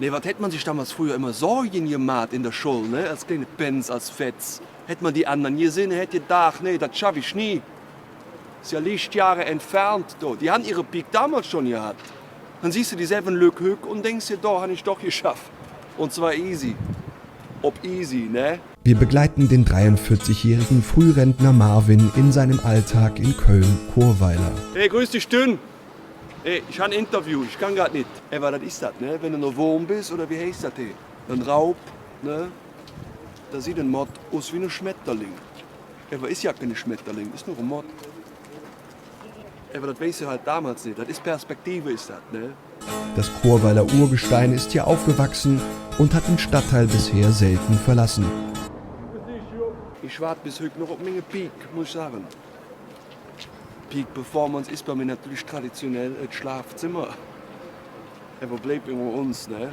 Nee, was hätte man sich damals früher immer Sorgen gemacht in der Schule, ne? Als kleine Pens, als Fetz. Hätte man die anderen gesehen, hätte gedacht, nee, das schaffe ich nie. Ist ja Lichtjahre entfernt, do. Die haben ihre Peak damals schon gehabt. Dann siehst du dieselben Lück hoch und denkst dir, doch, habe ich doch geschafft. Und zwar easy. Ob easy, ne? Wir begleiten den 43-jährigen Frührentner Marvin in seinem Alltag in Köln-Chorweiler. Hey, grüß dich, Dünn. Hey, ich habe ein Interview, ich kann grad nicht. Hey, was ist das, ne? Wenn du nur Wurm bist, oder wie heißt das, hey? Ein Raub, ne? Da sieht ein Mod aus wie ein Schmetterling. Hey, aber ist ja kein Schmetterling, ist nur ein Mod. Hey, aber das weißt du halt damals nicht. Das ist Perspektive, ist das, ne? Das Chorweiler Urgestein ist hier aufgewachsen und hat den Stadtteil bisher selten verlassen. Ich warte bis heute noch auf meine Peak, muss ich sagen. Peak Performance ist bei mir natürlich traditionell das Schlafzimmer. Aber bleibt immer uns, ne?